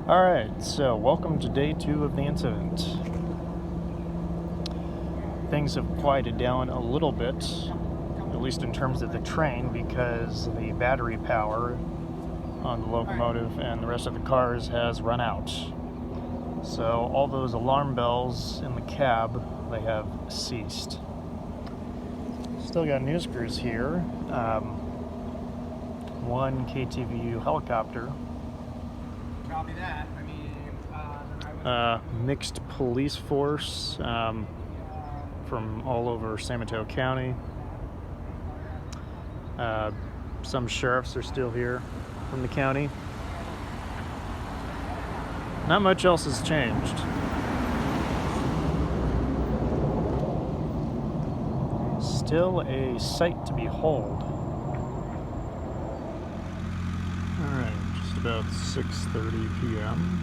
Alright, so welcome to day 2 of the incident. Things have quieted down a little bit, at least in terms of the train, because the battery power on the locomotive and the rest of the cars has run out. So all those alarm bells in the cab, they have ceased. Still got news crews here. One KTVU helicopter. Copy that. Mixed police force from all over San Mateo County. Some sheriffs are still here from the county. Not much else has changed. Still a sight to behold. Alright, just about 6:30 p.m.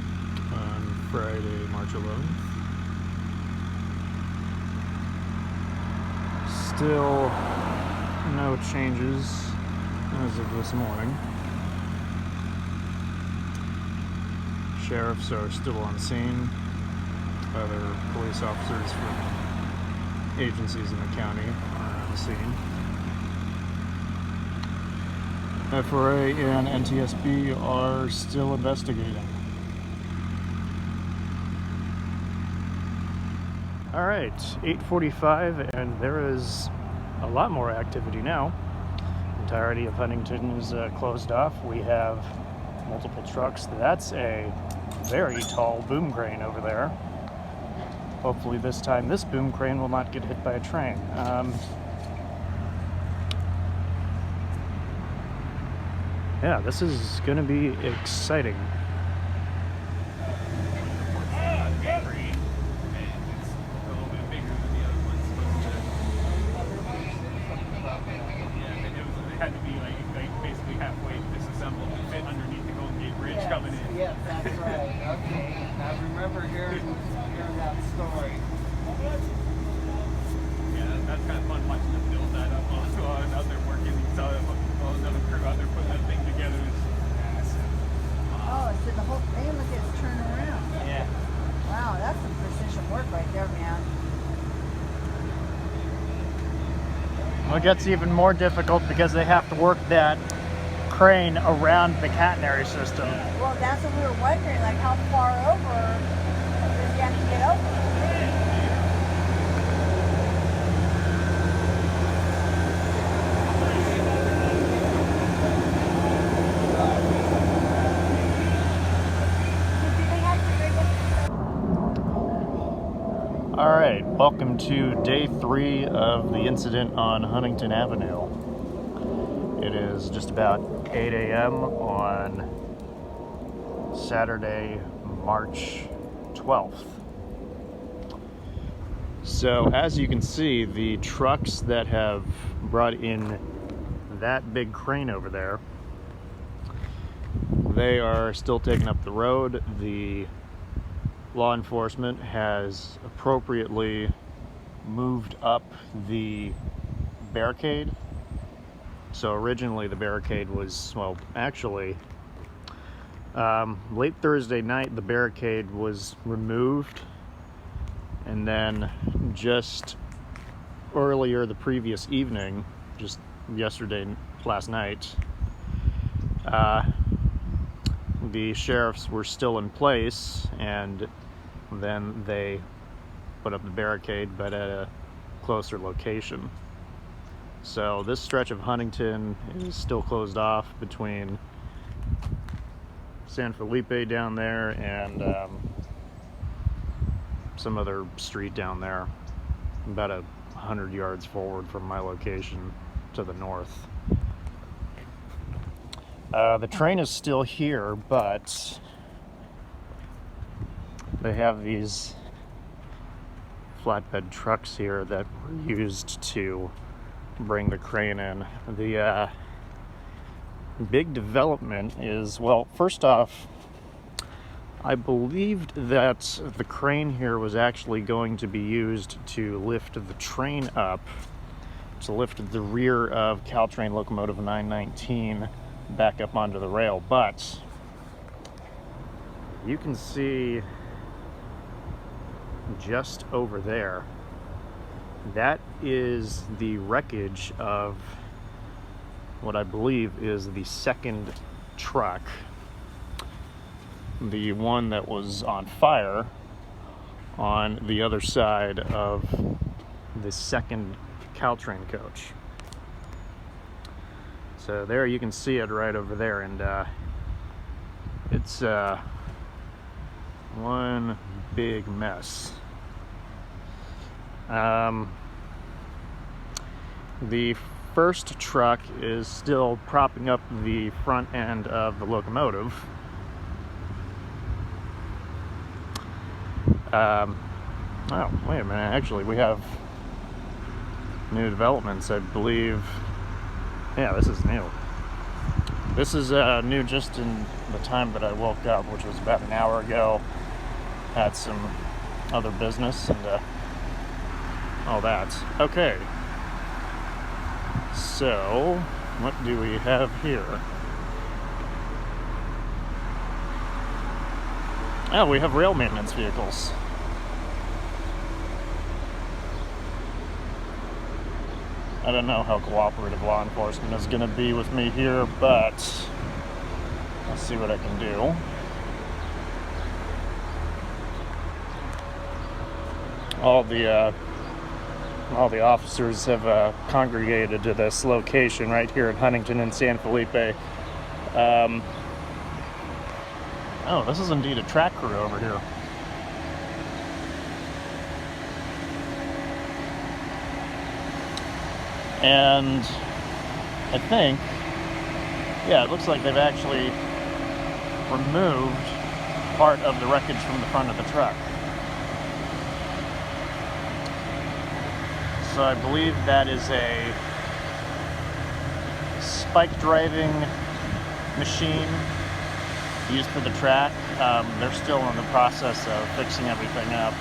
on Friday, March 11th. Still no changes as of this morning. Sheriffs are still on scene. Other police officers from agencies in the county are on the scene. FRA and NTSB are still investigating. All right, 8:45, and there is a lot more activity now. The entirety of Huntington is closed off. We have multiple trucks. That's a very tall boom crane over there. Hopefully this time this boom crane will not get hit by a train. Yeah, this is going to be exciting. Had to be like basically halfway disassembled to fit underneath the Golden Gate Bridge coming in. Yes, that's right. Okay. I remember hearing that story. Yeah, that's kind of fun watching them build that up also out there working. So another crew out there putting that thing together is massive. Oh, so the whole thing, look, it's turned around. Yeah. Wow, that's some precision work right there, man. Well, it gets even more difficult because they have to work that crane around the catenary system. Well, that's what we were wondering, like how far over does he have to get over? All right, welcome to day 3 of the incident on Huntington Avenue. It is just about 8 a.m. on Saturday, March 12th. So as you can see, the trucks that have brought in that big crane over there, they are still taking up the road. The law enforcement has appropriately moved up the barricade. So originally the barricade was, well, actually, late Thursday night the barricade was removed, and then just earlier the previous evening, just last night, the sheriffs were still in place, and then they put up the barricade, but at a closer location. So this stretch of Huntington is still closed off between San Felipe down there and some other street down there, about 100 yards forward from my location to the north. The train is still here, but they have these flatbed trucks here that were used to bring the crane in. The big development is, well, first off, I believed that the crane here was actually going to be used to lift the train up, to lift the rear of Caltrain locomotive 919 back up onto the rail, but you can see just over there, that is the wreckage of what I believe is the second truck, the one that was on fire on the other side of the second Caltrain coach. So there you can see it right over there, and it's one big mess. The first truck is still propping up the front end of the locomotive. Oh, wait a minute. Actually, we have new developments, I believe. Yeah, this is new. This is new just in the time that I woke up, which was about an hour ago. Had some other business and all that. Okay. So, what do we have here? Oh, we have rail maintenance vehicles. I don't know how cooperative law enforcement is going to be with me here, but let's see what I can do. All the officers have congregated to this location right here in Huntington and San Felipe. Oh, this is indeed a track crew over here. And I think, yeah, it looks like they've actually removed part of the wreckage from the front of the truck. So I believe that is a spike driving machine used for the track. They're still in the process of fixing everything up.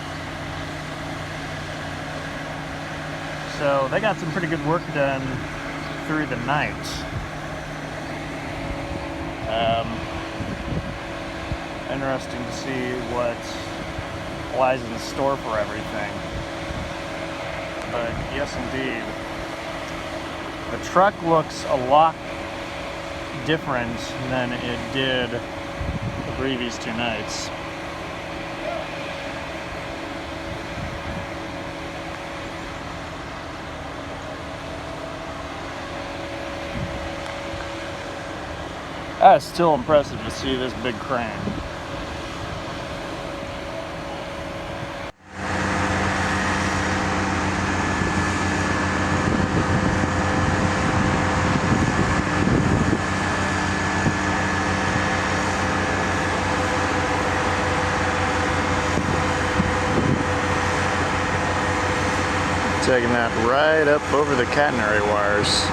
So they got some pretty good work done through the night. Interesting to see what lies in store for everything. But yes, indeed. The truck looks a lot different than it did the previous 2 nights. It's still impressive to see this big crane. Taking that right up over the catenary wires.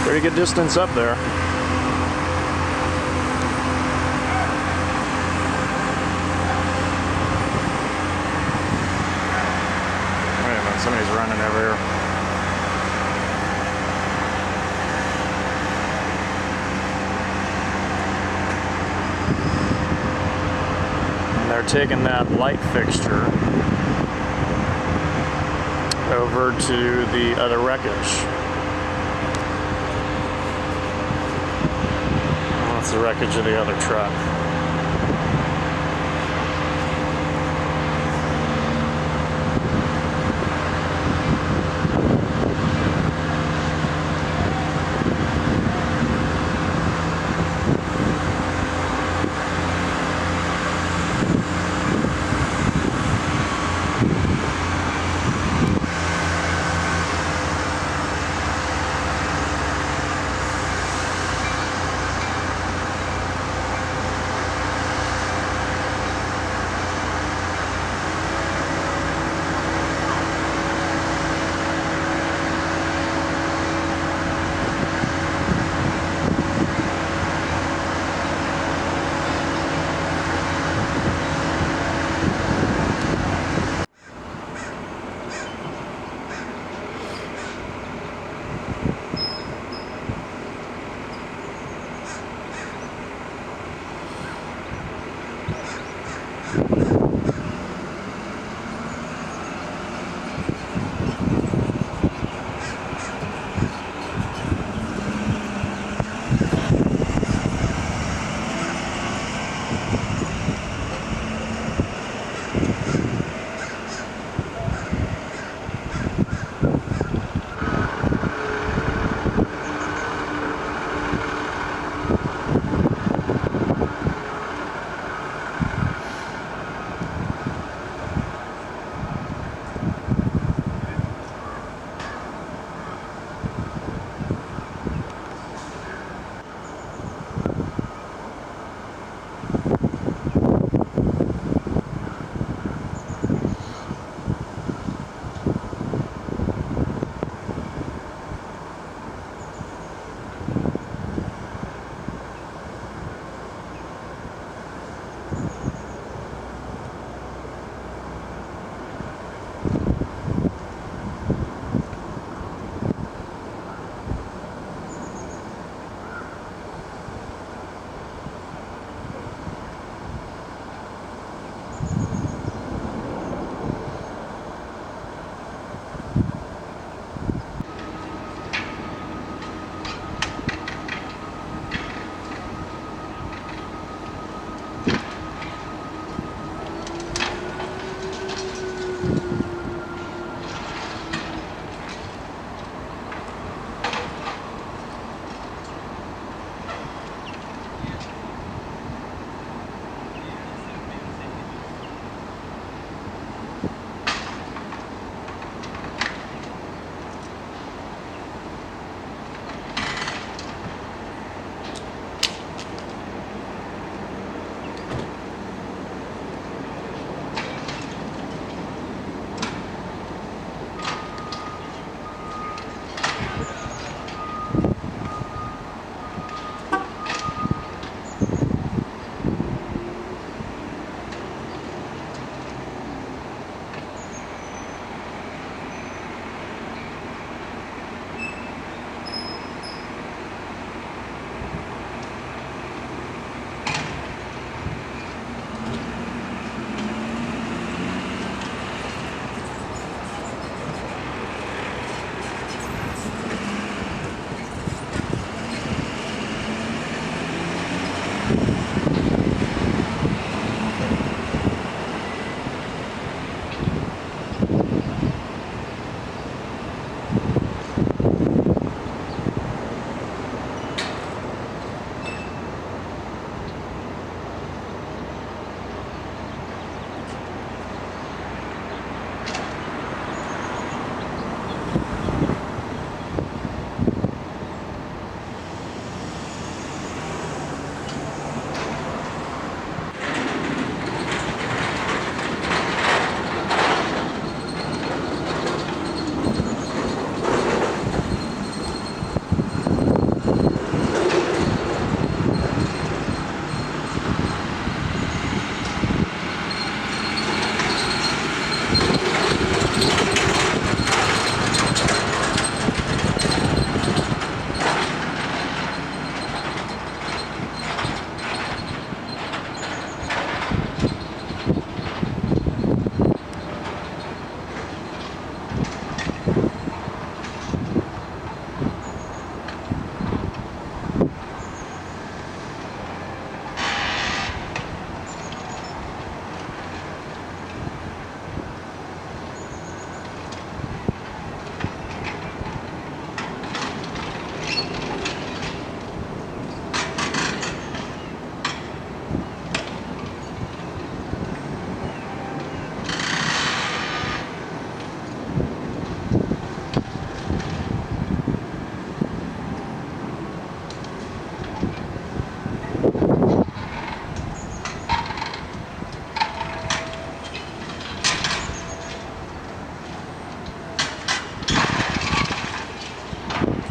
Pretty good distance up there. Wait a minute, somebody's running over here. And they're taking that light fixture over to the other wreckage. That's the wreckage of the other truck.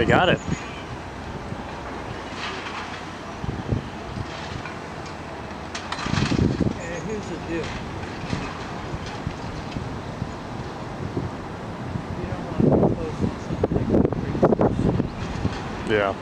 got it. And here's the deal. You don't want to be close to something crazy. Yeah.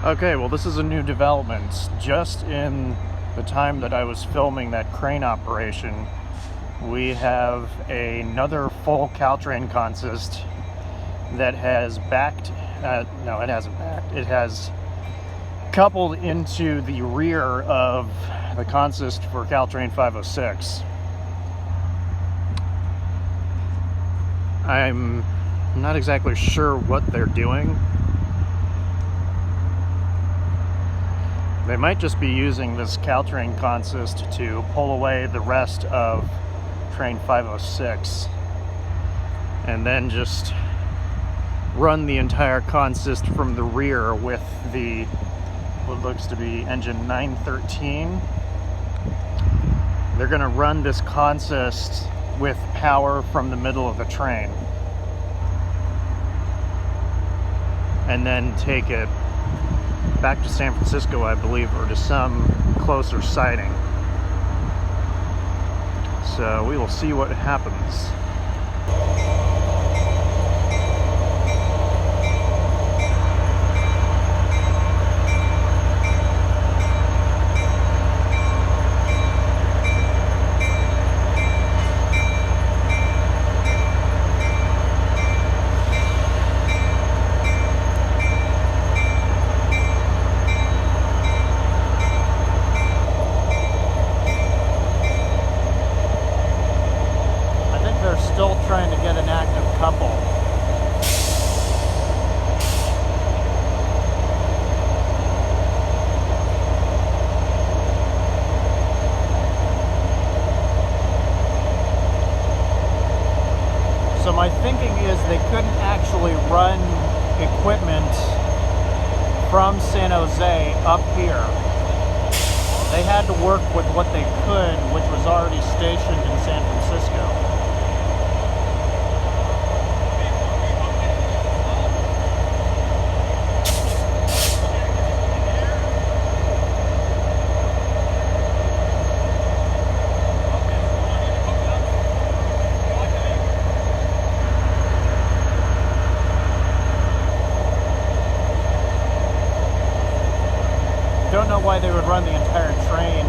Okay, well, this is a new development. Just in the time that I was filming that crane operation, we have another full Caltrain consist that has backed, no, it hasn't backed, it has coupled into the rear of the consist for Caltrain 506. I'm not exactly sure what they're doing. They might just be using this Caltrain consist to pull away the rest of train 506 and then just run the entire consist from the rear with the what looks to be engine 913. They're going to run this consist with power from the middle of the train and then take it back to San Francisco, I believe, or to some closer sighting. So we will see what happens. Still trying to get an active couple. So my thinking is they couldn't actually run equipment from San Jose up here. They had to work with what they could, which was already stationed in San Francisco. Don't know why they would run the entire train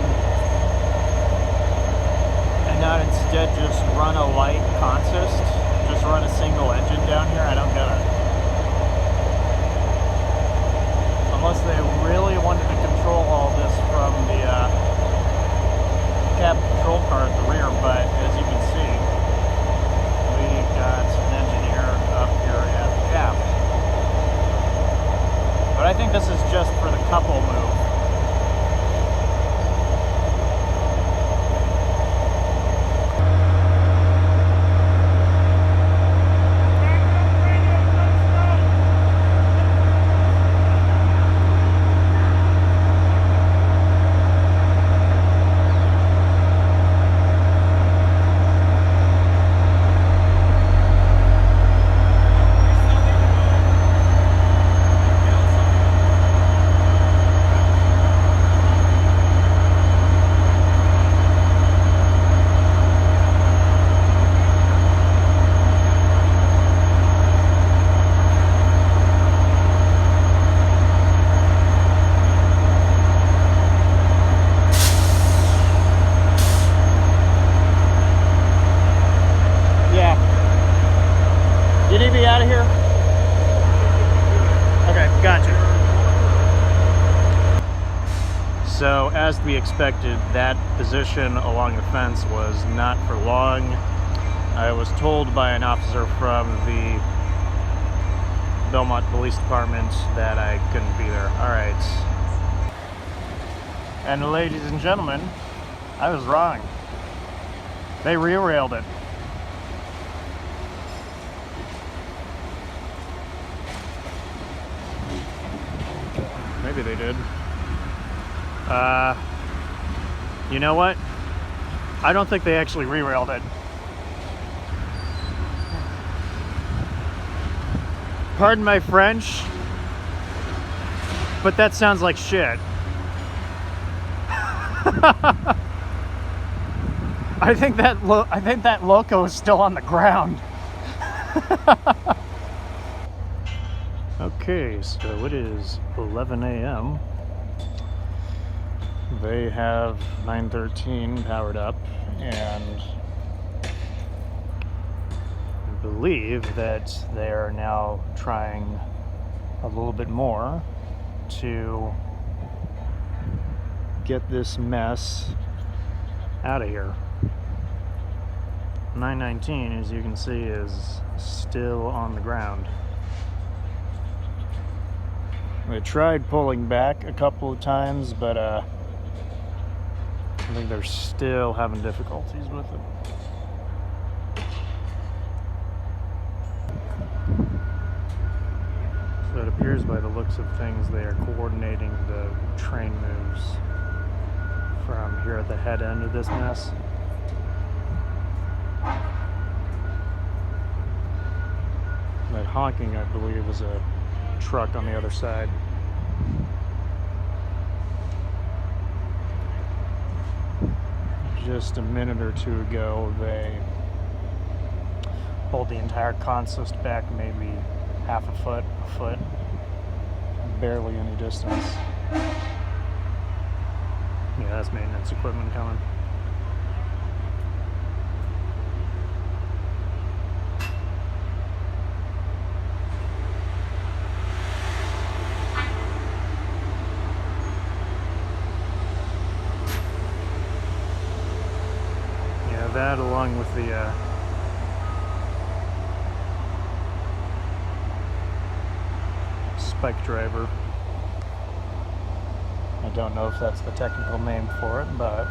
and not instead just run a light consist, just run a single engine down here. I don't get it. Unless they really wanted to control all this from the cab control car at the rear, but as you can see, we got an engineer up here at the cab. But I think this is just for the couple move. as to be expected, that position along the fence was not for long. I was told by an officer from the Belmont Police Department that I couldn't be there. Alright. And ladies and gentlemen, I was wrong. They rerailed it. Maybe they did. You know what? I don't think they actually rerailed it. Pardon my French, but that sounds like shit. I think that loco is still on the ground. Okay, so it is 11 a.m. They have 913 powered up, and I believe that they are now trying a little bit more to get this mess out of here. 919, as you can see, is still on the ground. They tried pulling back a couple of times, but I think they're still having difficulties with it. So it appears by the looks of things they are coordinating the train moves from here at the head end of this mess. That honking, I believe, is a truck on the other side. Just a minute or two ago, they pulled the entire consist back maybe half a foot, barely any distance. Yeah, that's maintenance equipment coming. That along with the spike driver. I don't know if that's the technical name for it, but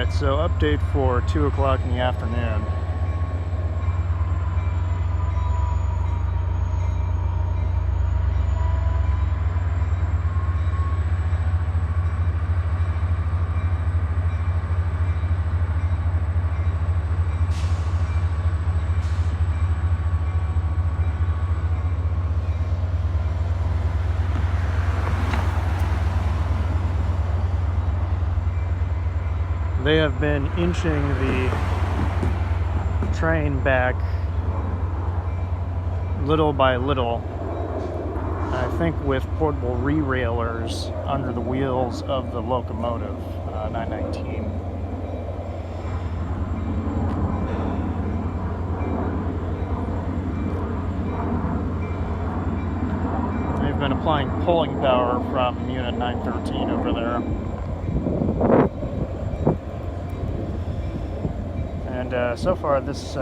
so update for 2 o'clock in the afternoon. They have been inching the train back little by little, I think with portable rerailers under the wheels of the locomotive, 919. They've been applying pulling power from unit 913 over there. And so far, this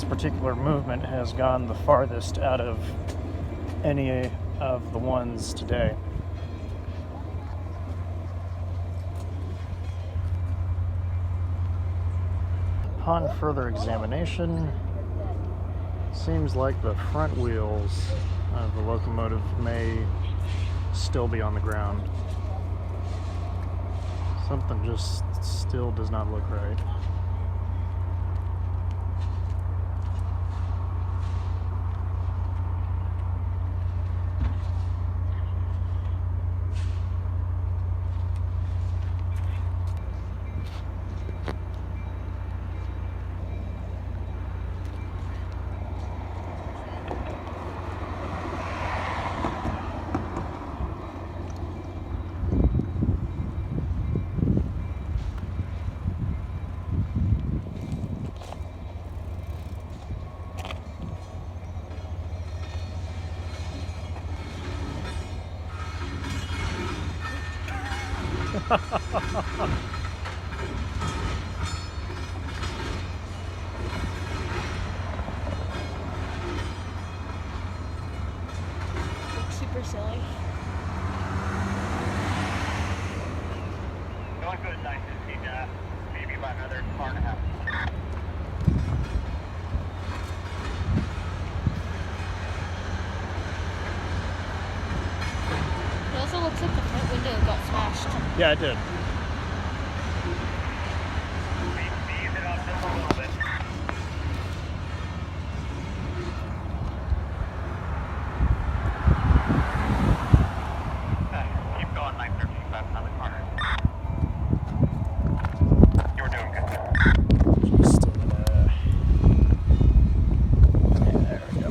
particular movement has gone the farthest out of any of the ones today. Upon further examination, seems like the front wheels of the locomotive may still be on the ground. Something just still does not look right. It's super silly. Going good, nice to see maybe about another car and a half. It also looks like the front window got smashed. Yeah, it did. Ease it up just a little bit. Keep going, 913, fast on the corner. You're doing good. Just, yeah, there we go.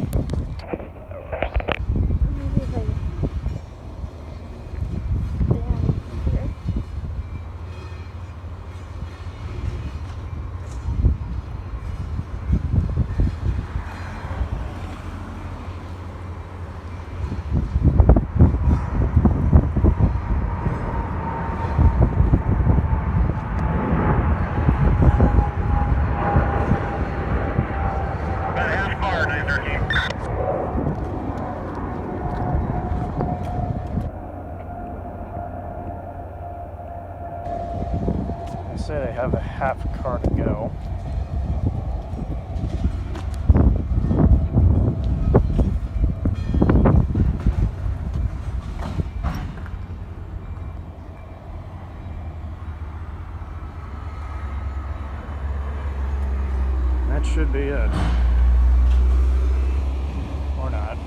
Maybe if I down here. About a half car, 913. I say they have a half car to go. That should be it. Or not.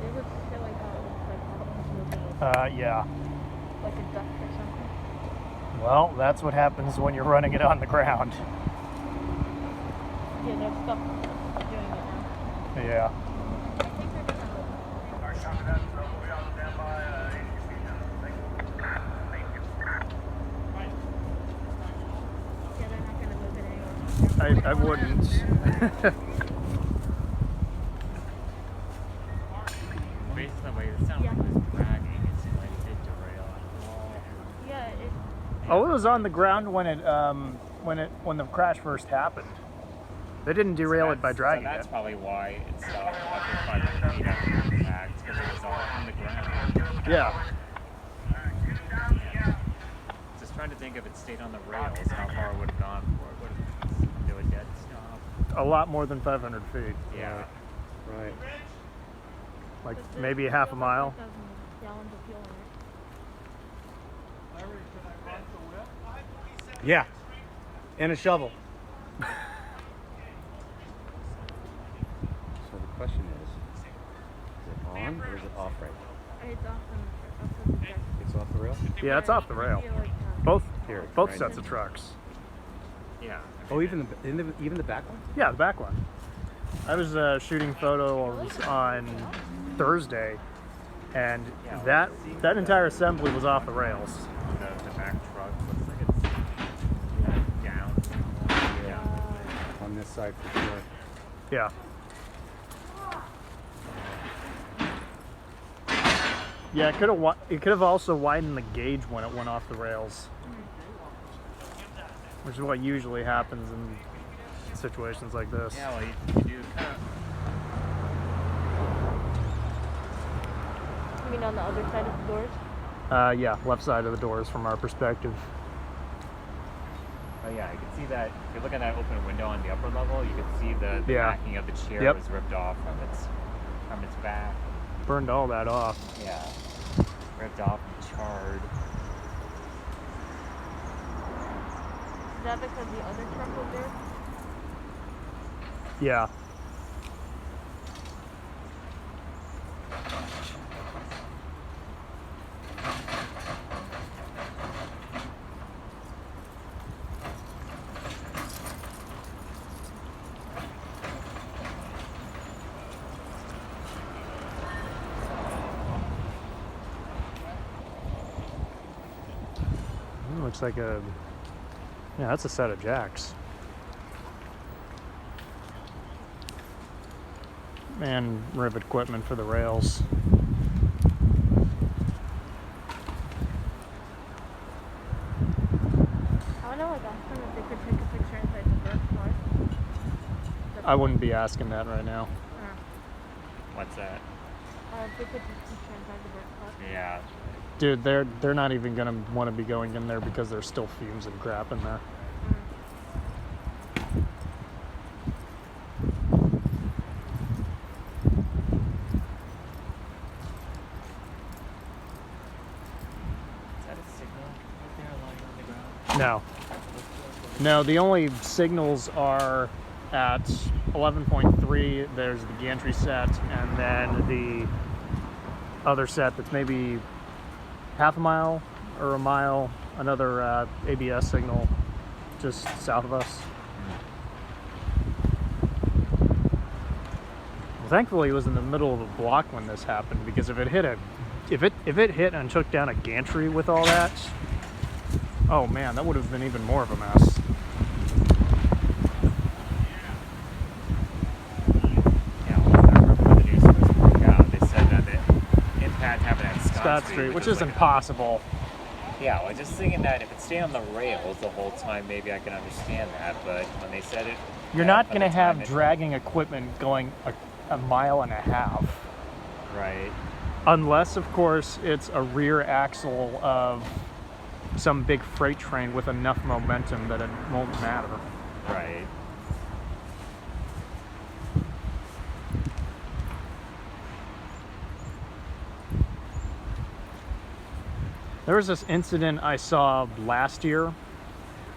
It looks silly how it looks like something's moving, Yeah. like a duck or something. Well, that's what happens when you're running it on the ground. Yeah, they're stuck doing it now. Yeah. I think they're gonna move. Alright, copy that. So we'll be on standby. 80 feet down. Thank you. Thank you. Yeah, they're not gonna move it anymore. I wouldn't. Based on the way it sounded like it was dragging, it seemed like it did derail on the wall. Yeah, it. Oh, it was on the ground when when the crash first happened. They didn't derail it by dragging So that's it. probably why it stopped after 500 feet after the impact, because it was all on the ground. Yeah. Just trying to think if it stayed on the rails, how far it would have gone before it would have do a dead stop. A lot more than 500 feet. Yeah. Right. Like maybe half a mile. 5,000 gallons of fuel in it. Yeah. And a shovel. So the question is it on or is it off right now? It's off the deck. It's off the rail? Yeah, it's off the rail. Feel like, Both Here, both right sets here. of trucks. Yeah. Oh, even the back one? Yeah, the back one. I was shooting photos on Thursday, and that entire assembly was off the rails. The back truck looks like it's down. Yeah. On this side for sure. Yeah. Yeah, it could have also widened the gauge when it went off the rails, which is what usually happens in situations like this. Yeah, well, you do kind of. You mean on the other side of the doors? Yeah, left side of the doors from our perspective. Oh yeah, you can see that. If you look at that open window on the upper level, you can see the Yeah. backing of the chair Yep. was ripped off from its back. Burned all that off. Yeah, ripped off and charred. Is that because the other truck was there? Yeah. Looks like a, yeah, that's a set of jacks. And rivet equipment for the rails. I wonder what ask them if they could take a picture inside the bird park. I wouldn't be asking that right now. What's that? If they could take a picture inside the bird park. Yeah. Dude, they're not even gonna want to be going in there because there's still fumes and crap in there. Is that a signal right there lying on the ground? No. No, the only signals are at 11.3, there's the gantry set, and then the other set that's maybe half a mile or a mile, another ABS signal just south of us. Well, thankfully, it was in the middle of a block when this happened, because if it hit and took down a gantry with all that, oh man, that would have been even more of a mess. Yeah, well, I remember when the news first broke out, they said that the impact happened at Scott Street, which is like impossible. yeah, well, just thinking that if it stayed on the rails the whole time, maybe I can understand that. But when they said it, You're not going to have dragging equipment going a mile and a half. right. Unless, of course, it's a rear axle of some big freight train with enough momentum that it won't matter. Right. There was this incident I saw last year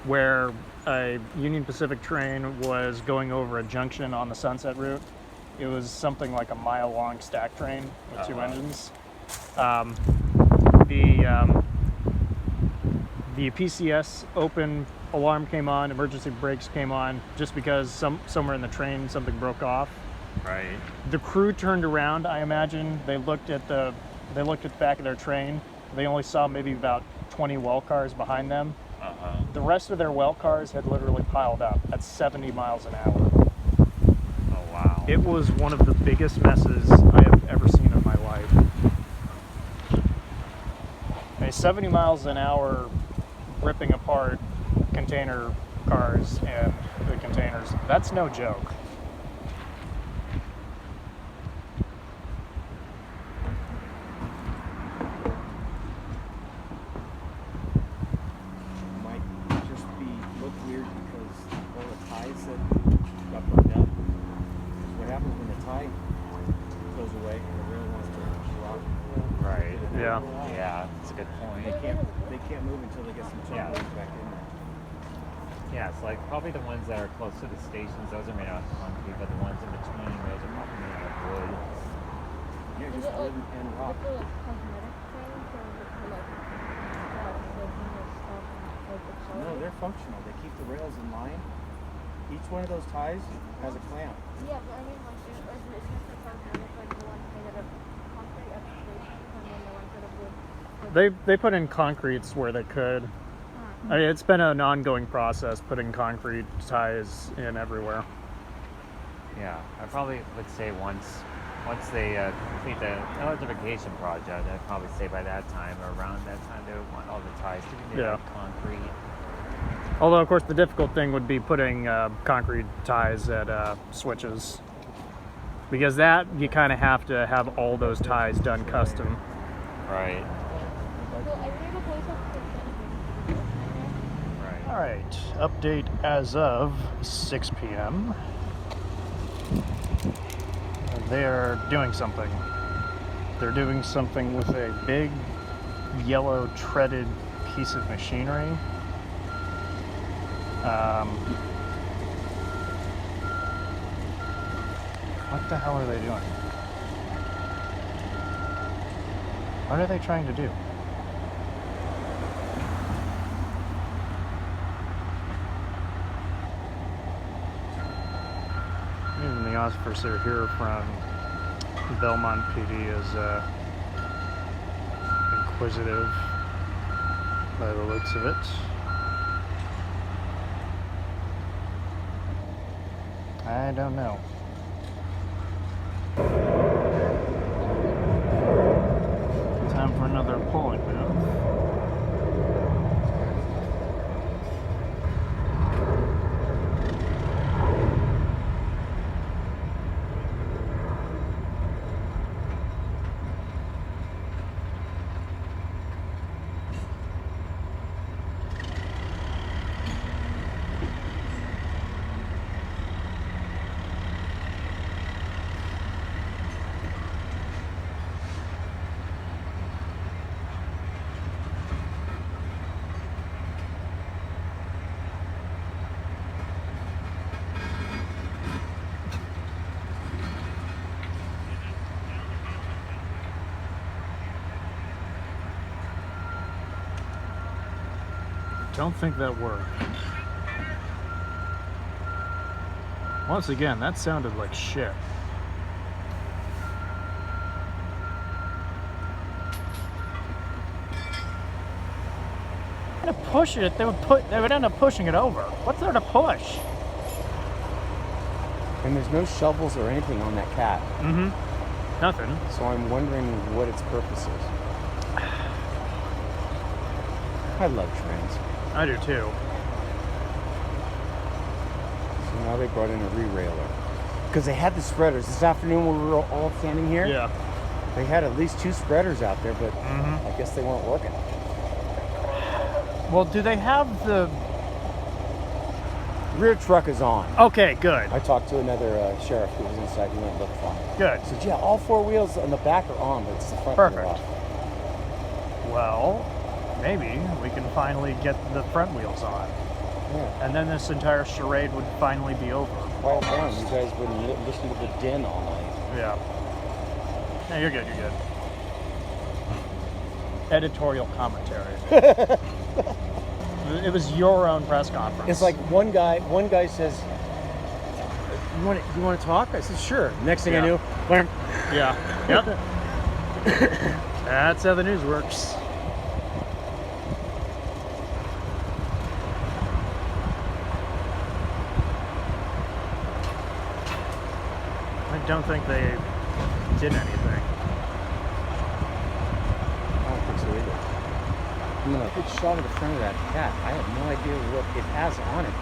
where a Union Pacific train was going over a junction on the Sunset route. It was something like a mile-long stack train with two engines. The PCS open alarm came on, emergency brakes came on, just because somewhere in the train something broke off. Right. The crew turned around. I imagine they looked at the back of their train. They only saw maybe about 20 well cars behind them. The rest of their well cars had literally piled up at 70 miles an hour. Oh wow. It was one of the biggest messes I have ever seen in my life. I mean, 70 miles an hour ripping apart container cars and the containers, that's no joke. Might just look weird because all the ties that got burned up. What happens when the tie goes away and the rail wants to drop? Right. Yeah. Yeah, that's a good point. They can't move until they get some Yeah. turbulence back in there. Yeah, it's like probably the ones that are close to the stations, those are made out of concrete, but the ones in between, those are probably made out of wood. Yeah, just wood and rock. No, they're functional. They keep the rails in line. Each one of those ties has a clamp. Yeah, but I mean, like, it's just the cosmetic, like the ones made out of concrete at the stations, and then the ones that are wood. They put in concretes where they could. I mean, it's been an ongoing process putting concrete ties in everywhere. Yeah, I probably would say once they complete the electrification project, I'd probably say by that time or around that time they would want all the ties to be made out of concrete. Although, of course, the difficult thing would be putting concrete ties at switches. Because that, you kind of have to have all those ties done custom. Right. All right, update as of 6 p.m. They're doing something. They're doing something with a big yellow treaded piece of machinery. What the hell are they doing? What are they trying to do? Even the officer here from Belmont PD is inquisitive. by the looks of it. I don't know. Time for another pulling move. Don't think that worked. Once again, that sounded like shit. To push it, they would end up pushing it over. What's there to push? And there's no shovels or anything on that cat. Mm-hmm. Nothing. So I'm wondering what its purpose is. I love trains. I do too. So now they brought in a rerailer. Because they had the spreaders. This afternoon when we were all standing here, Yeah. they had at least 2 spreaders out there, but Mm-hmm. I guess they weren't working. Well, do they have the... Rear truck is on. Okay, good. I talked to another sheriff who was inside. He went and looked fine. Good. He said, yeah, all 4 wheels on the back are on, but it's the front that are Perfect. off. Well, maybe we can finally get the front wheels on. Yeah. And then this entire charade would finally be over. Quiet down. You guys wouldn't listen to the din all night. Yeah. No, you're good, you're good. Editorial commentary. It was your own press conference. It's like one guy says, you want to talk? I said, sure. Next thing I knew, wham. Yeah. Yep. That's how the news works. I don't think they did anything. I don't think so either. I mean, a good shot of the front of that cat. I have no idea what it has on it,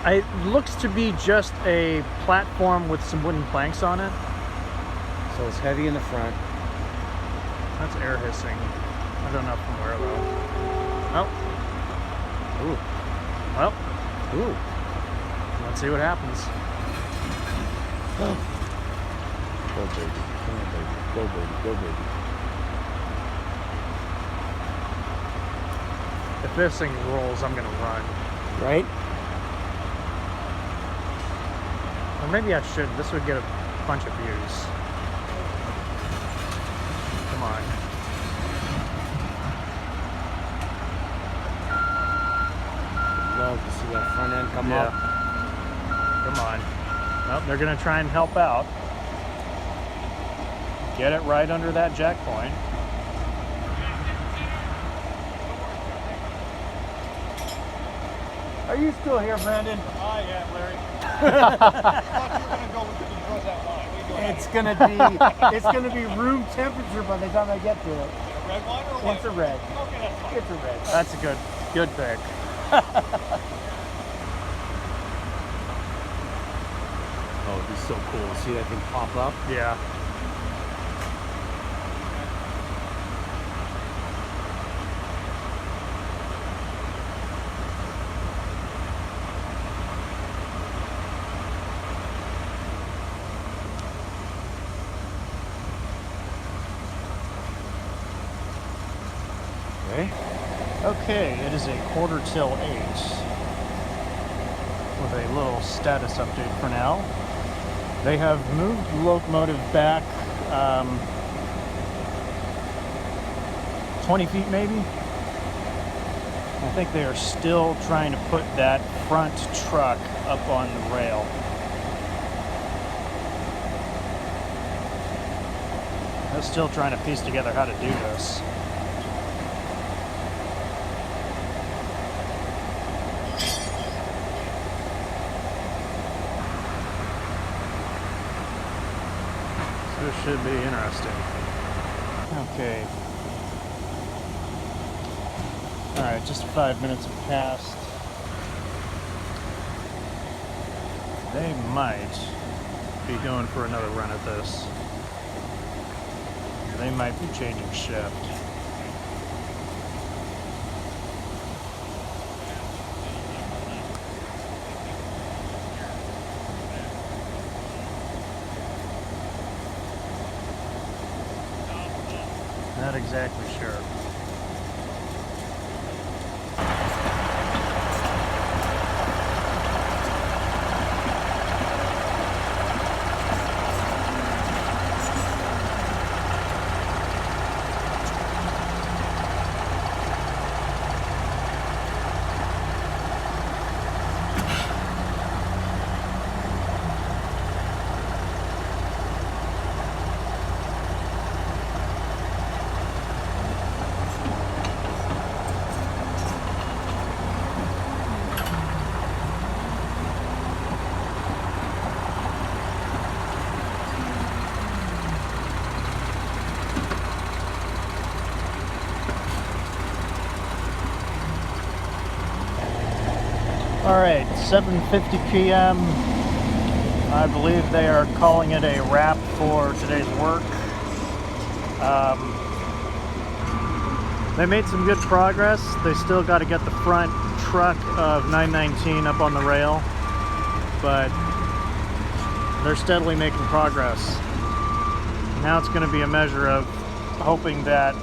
but It looks to be just a platform with some wooden planks on it. so it's heavy in the front. That's air hissing. I don't know from where though. Oh, Ooh, well, ooh. let's see what happens. Go baby, come on baby, go baby, go baby. If this thing rolls, I'm gonna run. Right? Or maybe I should. This would get a bunch of views. Come on. Love to see that front end come up. Come on. Well, they're gonna try and help out. Get it right under that jack point. Are you still here, Brandon? I am, Larry. I thought you were going to go with the control that line. What are you doing? It's gonna be room temperature by the time I get to it. A red wine or a white? It's a red. Okay, that's fine. It's a red. That's a good pick. Oh, it'd be so cool to see that thing pop up. Yeah. Okay. Okay, it is 8:45 with a little status update for now. They have moved the locomotive back 20 feet maybe. I think they are still trying to put that front truck up on the rail. They're still trying to piece together how to do this. This should be interesting. Okay. Alright, just 5 minutes have passed. They might be going for another run at this. They might be changing shift. Not exactly sure. All right, 7:50 p.m. I believe they are calling it a wrap for today's work. They made some good progress. They still got to get the front truck of 919 up on the rail, but they're steadily making progress. Now it's going to be a measure of hoping that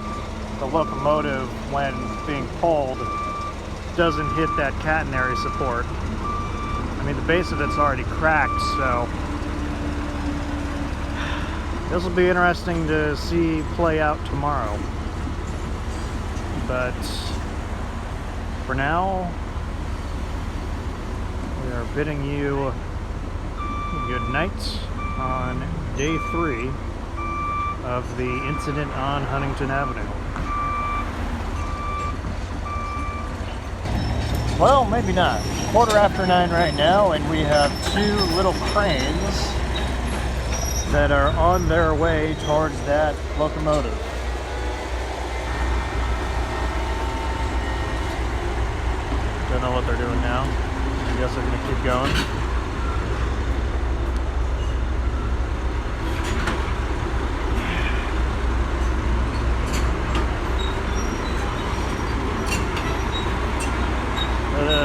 the locomotive, when being pulled, doesn't hit that catenary support. I mean, the base of it's already cracked, so this will be interesting to see play out tomorrow. But for now, we are bidding you good night on day 3 of the incident on Huntington Avenue. Well, maybe not. 9:15 right now, and we have 2 little cranes that are on their way towards that locomotive. Don't know what they're doing now. I guess they're gonna keep going.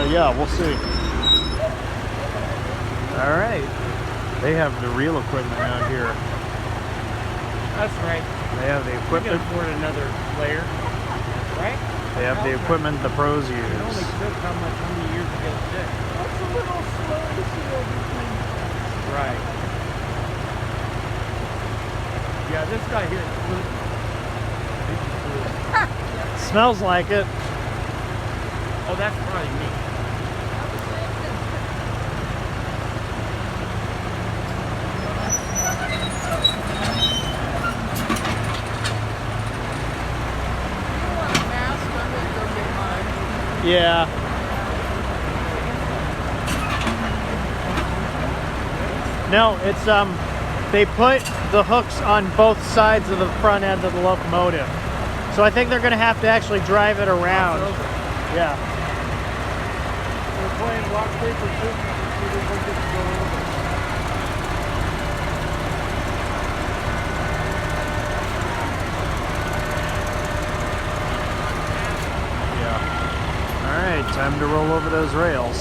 Yeah, we'll see. All right. They have the real equipment out here. That's right. They have the We can equipment. afford another player. Right? They have the equipment the pros It only use. took how many years to get it fixed? That's a little slow to see everything. Right. Yeah, this guy here is gluten. Smells like it. Oh, that's probably me. Yeah. No, it's they put the hooks on both sides of the front end of the locomotive. So I think they're gonna have to actually drive it around. Yeah. We're playing rock, paper, scissors to see who gets to go over. Yeah. All right, time to roll over those rails.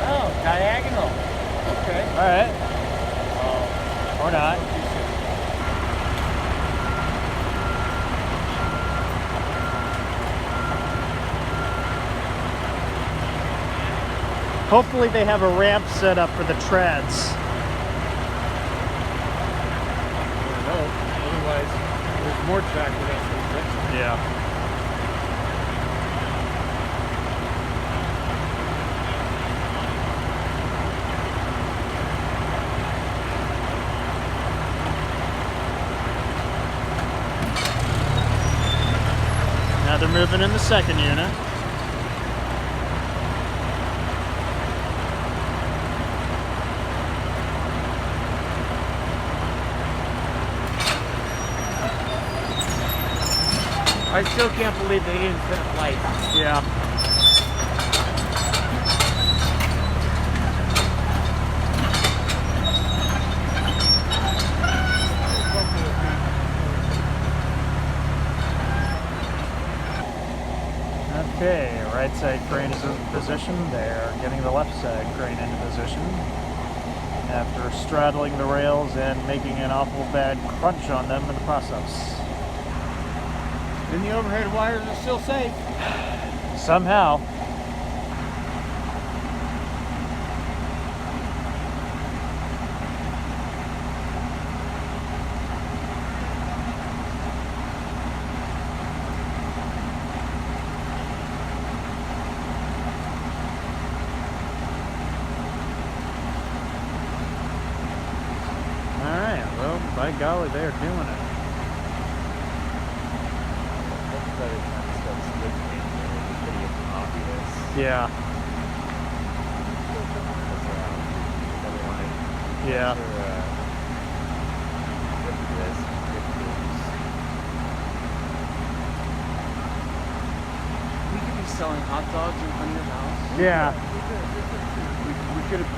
Oh, diagonal. Okay. All right. Or not. Hopefully they have a ramp set up for the treads. No, otherwise there's more track that has to be fixed. Yeah. Now they're moving in the second unit. I still can't believe they didn't fit a flight. Yeah. Okay, right side crane is in position. They're getting the left side crane into position. After straddling the rails and making an awful bad crunch on them in the process. And the overhead wires are still safe. Somehow. Alright, well, by golly, they're doing it. Yeah. Yeah. We could be selling hot dogs in front of your house. Yeah. We could have.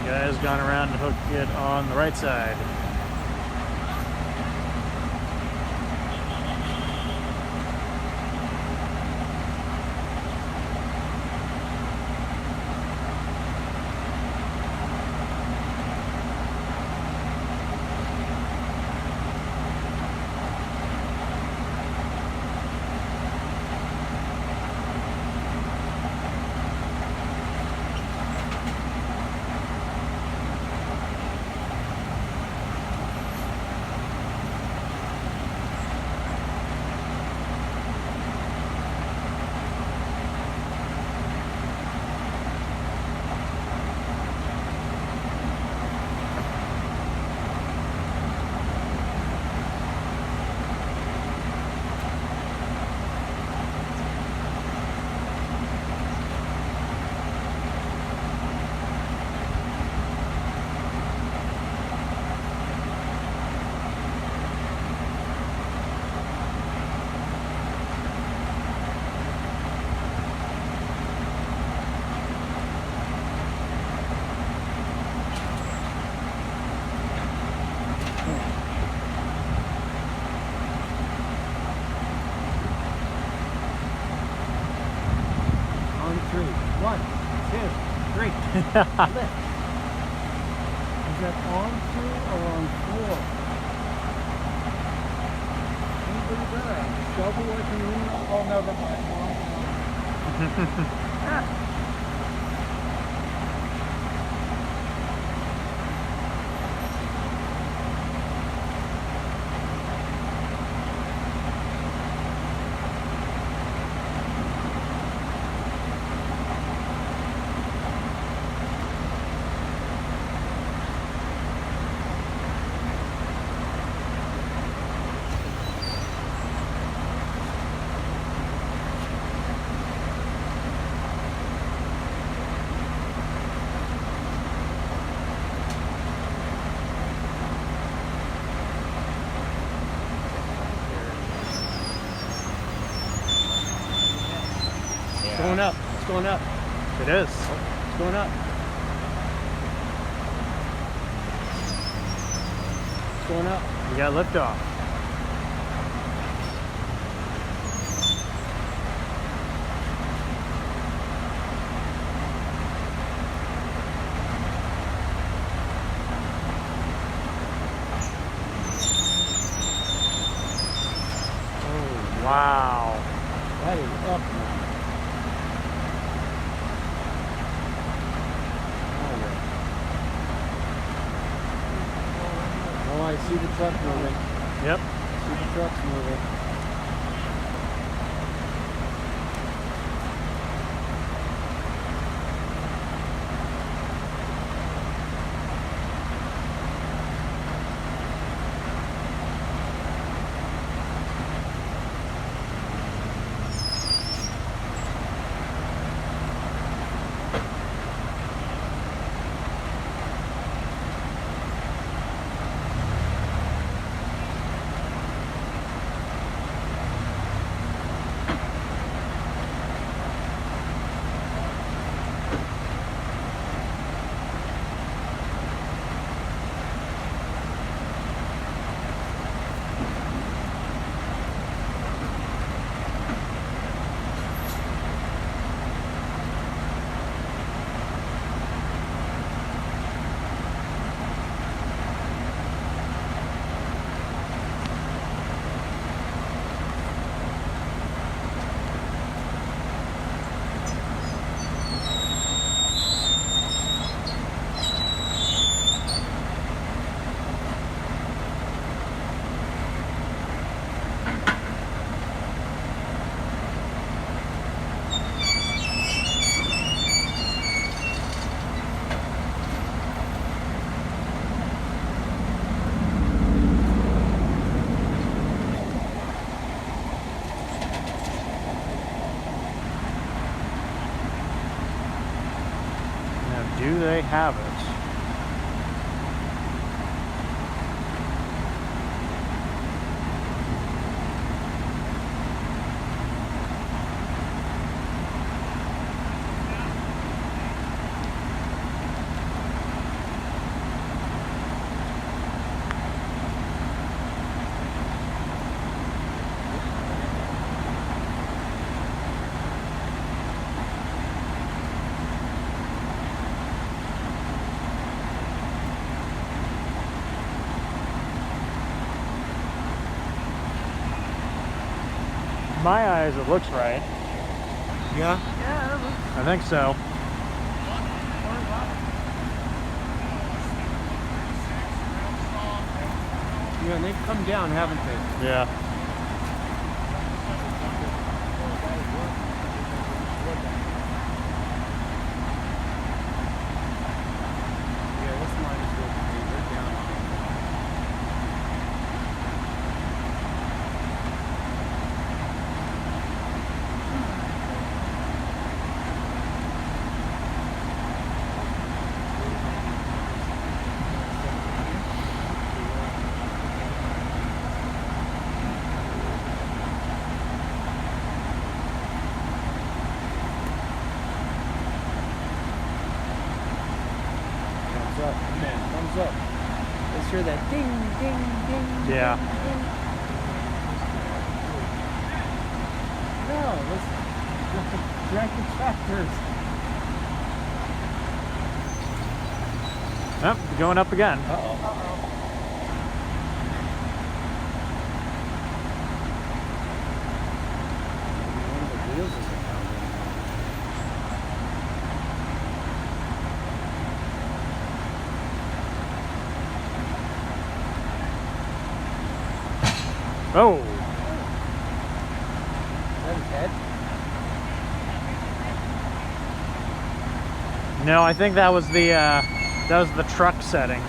Guys gone around to hook it on the right side. Lift. Is that on two or on four? Anybody better? Shovel like a Reno? Oh, never mind. It's going up. It's going up. It is. It's going up. It's going up. We got liftoff. Oh, wow. That is up now. Oh, I see the truck moving. Yep. See the trucks moving. have it. My eyes, it looks right. Yeah. I think so. Yeah, and they've come down, haven't they? Yeah. Yeah, this line is good. They're down. Thumbs up, man, thumbs up. Let's hear that ding, ding, ding. Yeah. Ding. No, let's drag the tractors. Oh, going up again. Uh-oh. One of the wheels isn't pounding. Oh, Is that his head? no, I think that was the truck setting.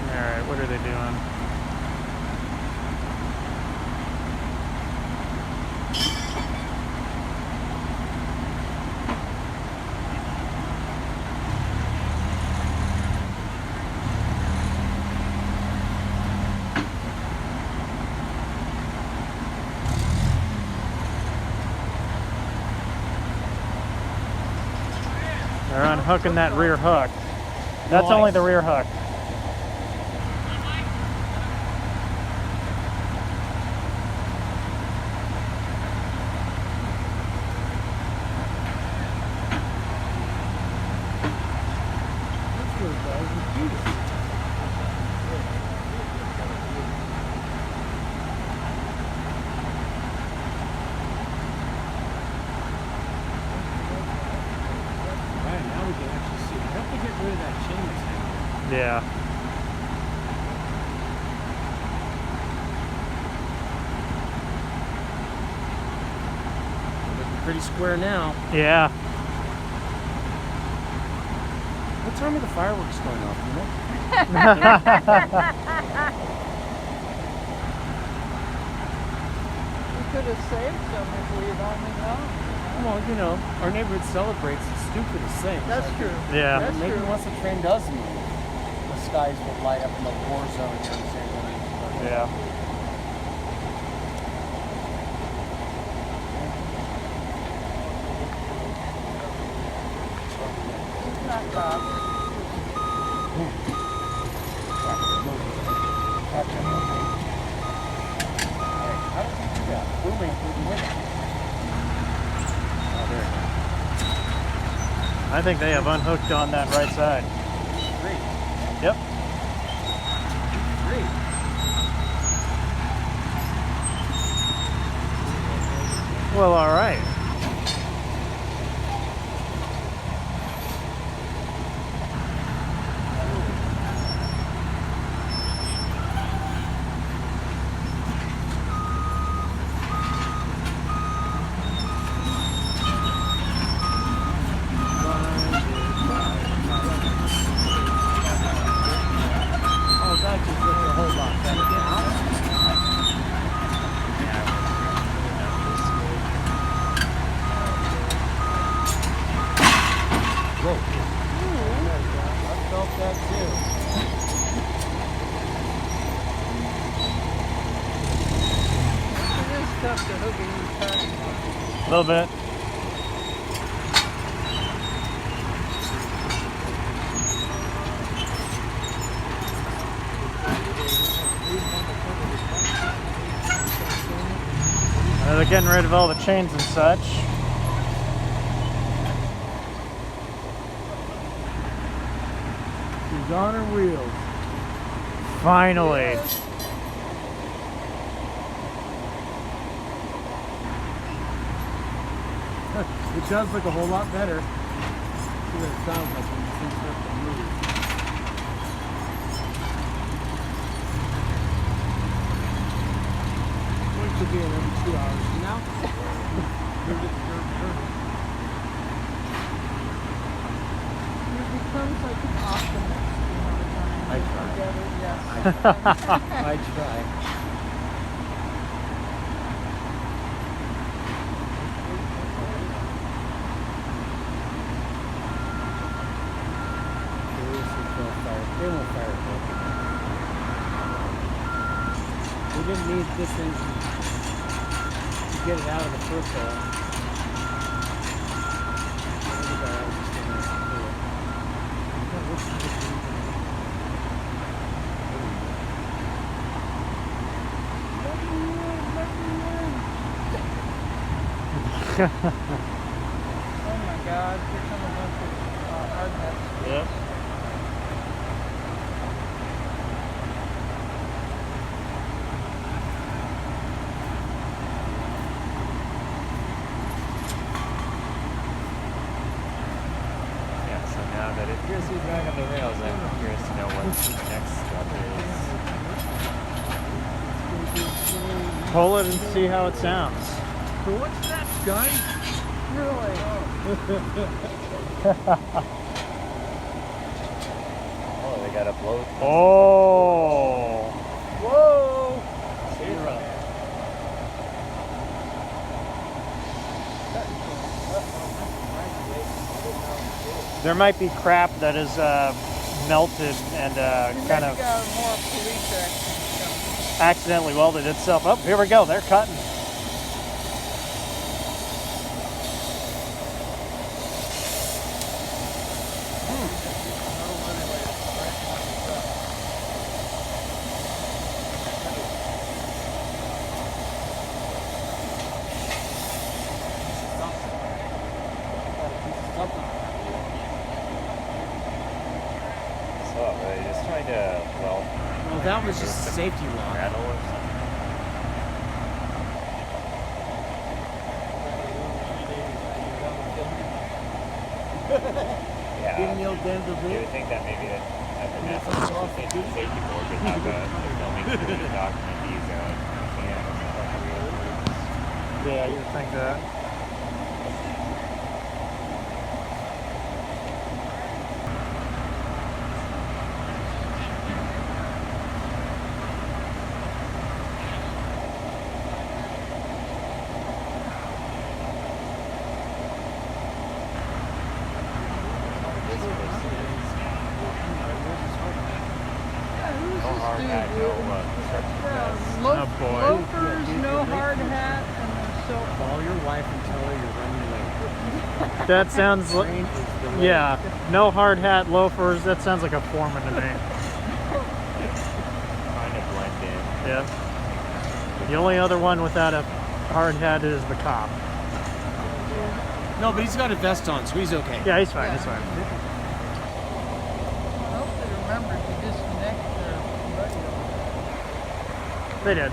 All right, what are they doing? They're unhooking that rear hook. That's only the rear hook. That's really guys. Let's do this. Alright, now we can actually see. I have to get rid of that chain that's hanging. Yeah. Looking pretty square now. Yeah. What time are the fireworks going off, you know? You could have saved some if we'd only known. Well, you know, our neighborhood celebrates the stupidest things. That's true. Yeah. That's Maybe true. once the train does move, the skies will light up in the war zone here in San Bruno. Yeah. It's not Bob. How did you do that? Moving with it. Oh, there it is. I think they have unhooked on that right side. Great. Yep. Great. Well, all right. off the hook and you turning one. A little bit. They're getting rid of all the chains and such. She's on her wheels. Finally. It does look a whole lot better. See what it sounds like when you start to move. It could be in every 2 hours from now. You become like an optimist. I try. Together, yes. I try. They won't fire it. We didn't need this engine to get it out of the first hole. Oh my God, here come a bunch of hardnecks. Yep. Yeah, so now that it appears to be going on the rails, I'm curious to know what the next step is. Pull it and see how it sounds. So what's that, guy? Really? Oh, they got a blow. Oh. Whoa! There might be crap that is melted and kind of more police action. accidentally welded itself up. Here we go. They're cutting. So, are they just trying to, well, Well, that was just a safety lock. rattle or something? Yeah. Give me old Denver You boot. would think that maybe at the National Safety Board would have a filming crew to document these Yeah, you would think that. No hard hat, no construction vest. Oh, boy. Loafers, no hard hat, and so Call your wife and tell her you're running late. That sounds like, Train is delayed. yeah, no hard hat, loafers. That sounds like a foreman to me. Trying to blend in. Yeah. The only other one without a hard hat is the cop. No, but he's got a vest on, so he's okay. Yeah, he's fine. He's fine. I hope they remember to disconnect their radio. They did.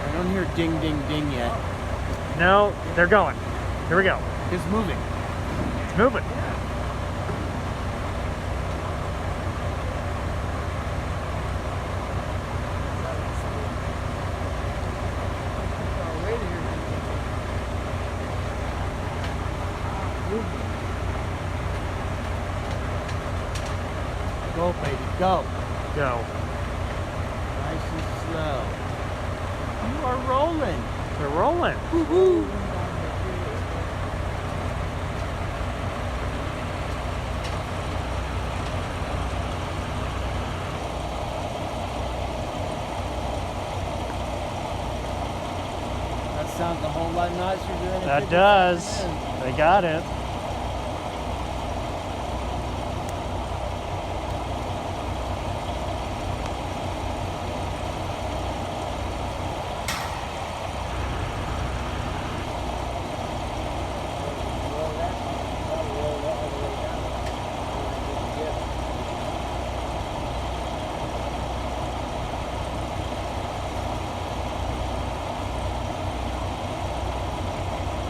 I don't hear ding, ding, ding yet. No, they're going. Here we go. It's moving. It's moving. Go, baby, go. Go. Nice and slow. You are rolling. They're rolling. Woo-hoo. sounds a whole lot nicer than That it did does. this afternoon. They got it. Roll that, that'll roll that all the way down.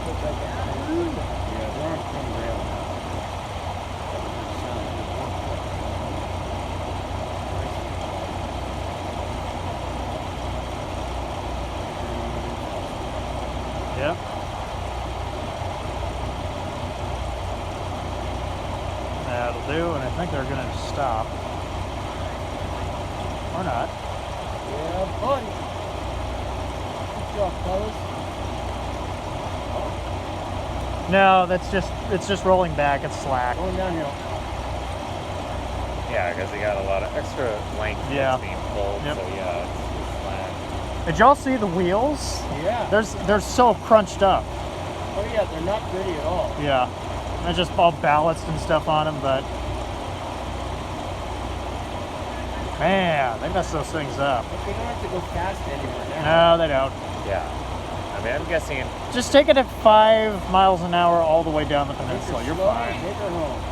Looks like that. Yeah, they're on thin rail now. Yep. That'll do, and I think they're gonna stop. Or not. Yeah, buddy. Good job, fellas. No, it's just rolling back, it's slack. Going downhill. Yeah, because they got a lot of extra length Yeah. that's being pulled. Yep. So yeah, it's flat. Did y'all see the wheels? Yeah. They're so crunched up. Oh yeah, they're not pretty at all. Yeah. They're just all ballast and stuff on them, but man, they mess those things up. But they don't have to go fast anywhere now. No, they don't. Yeah. I mean, I'm guessing. Just take it at 5 miles an hour all the way down the Take her peninsula. You're slow, fine. Take her home.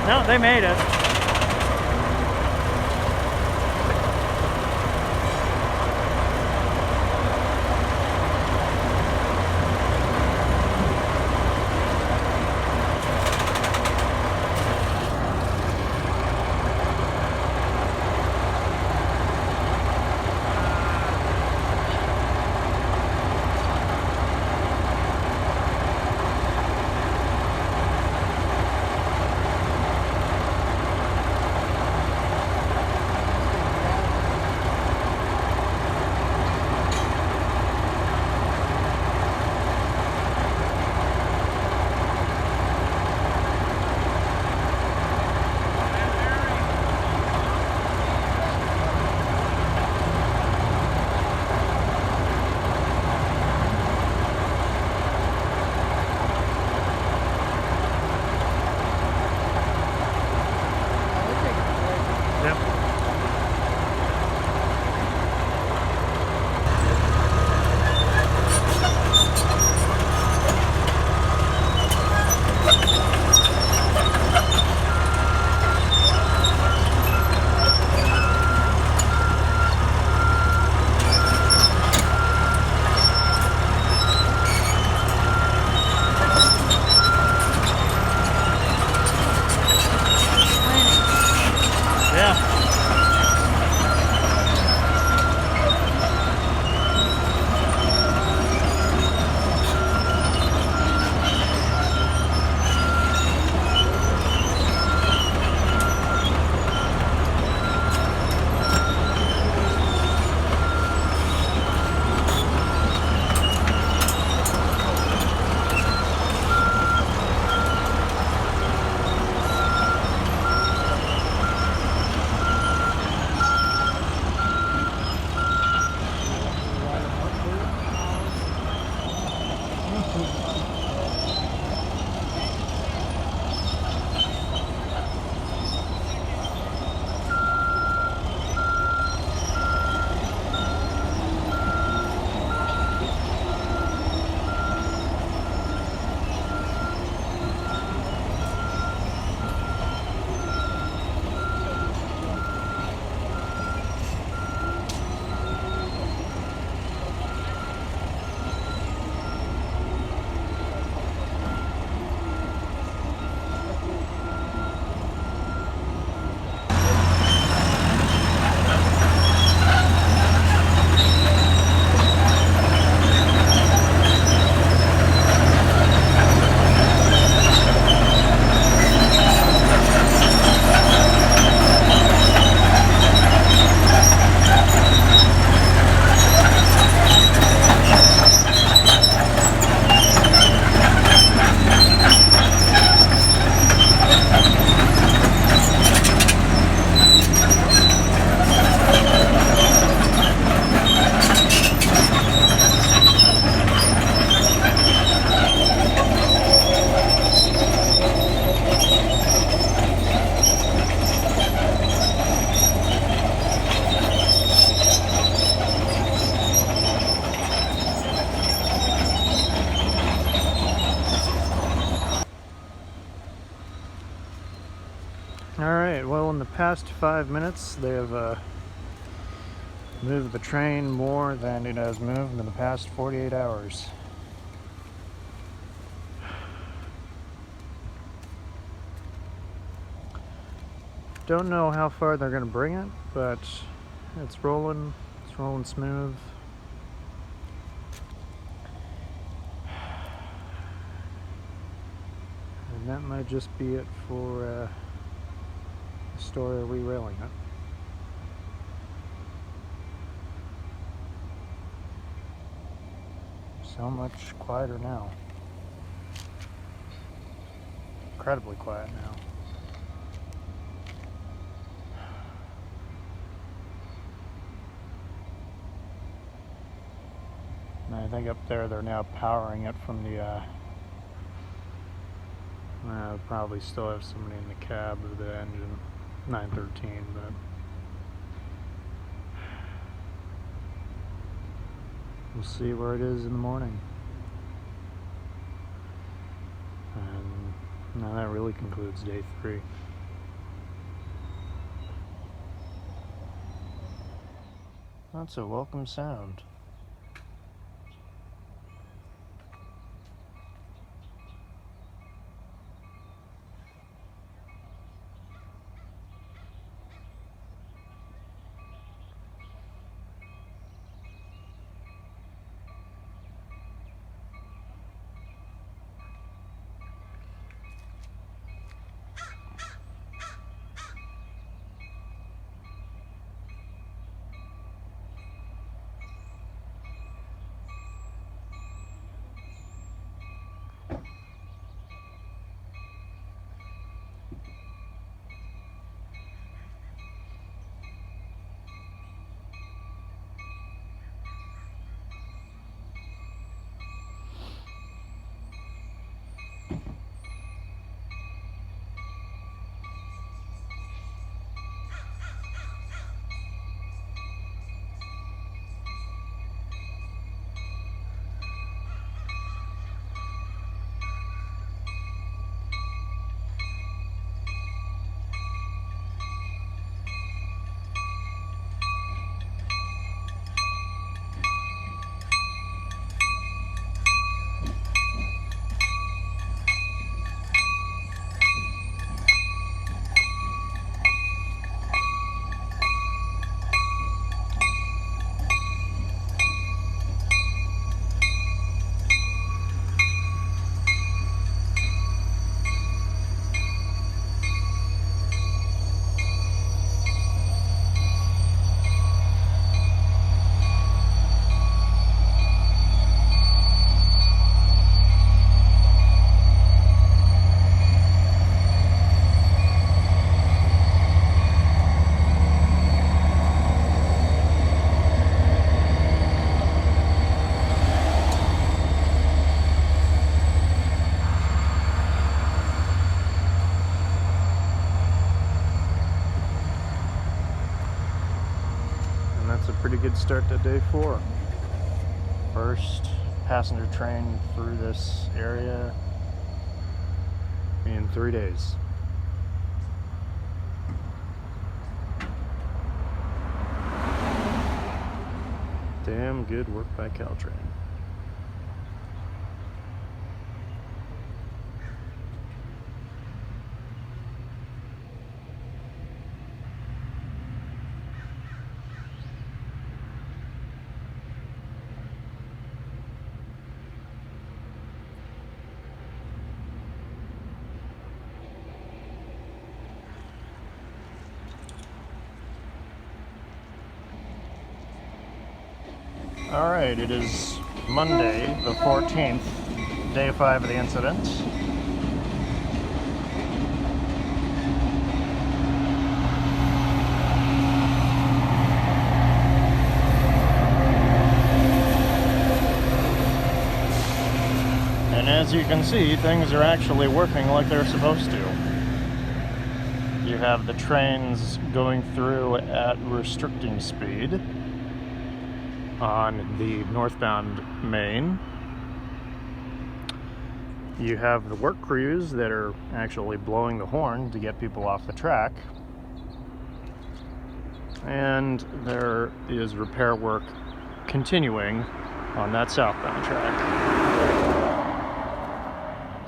No, they made it. Alright, well, in the past 5 minutes, they have moved the train more than it has moved in the past 48 hours. Don't know how far they're going to bring it, but it's rolling smooth. And that might just be it for the story of Rerailing it. So much quieter now. Incredibly quiet now. And I think up there they're now powering it from the probably still have somebody in the cab of the engine 913, but we'll see where it is in the morning. And now that really concludes day 3. That's a welcome sound. That's a pretty good start to day 4. First passenger train through this area in 3 days. Damn good work by Caltrain. Alright, it is Monday, the 14th, day 5 of the incident. And as you can see, things are actually working like they're supposed to. You have the trains going through at restricting speed on the northbound main, You have the work crews that are actually blowing the horn to get people off the track. And there is repair work continuing on that southbound track.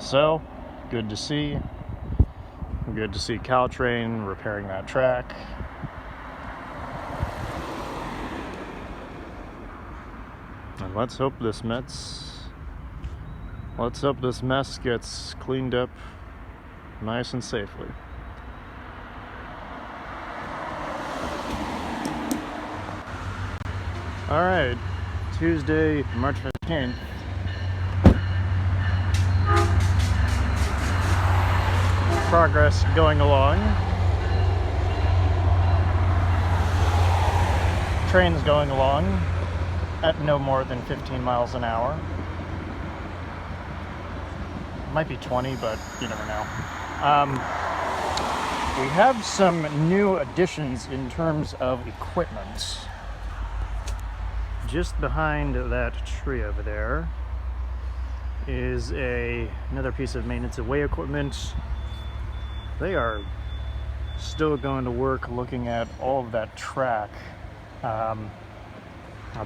So, good to see. Good to see Caltrain repairing that track. And let's hope this mess gets cleaned up nice and safely. All right, Tuesday, March 15th. Progress going along. Train's going along at no more than 15 miles an hour. Might be 20, but you never know. We have some new additions in terms of equipment. Just behind that tree over there is another piece of maintenance away equipment. They are still going to work looking at all of that track. I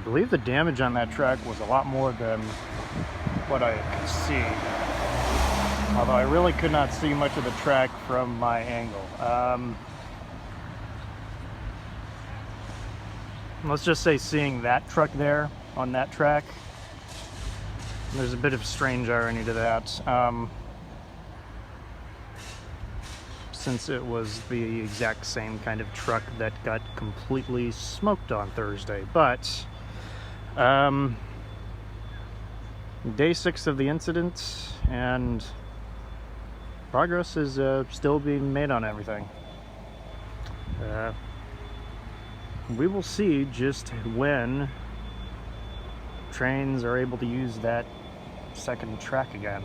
believe the damage on that track was a lot more than what I could see. Although I really could not see much of the track from my angle. Let's just say seeing that truck there on that track, there's a bit of strange irony to that. Since it was the exact same kind of truck that got completely smoked on Thursday. But day 6 of the incident, and progress is still being made on everything. We will see just when trains are able to use that second track again.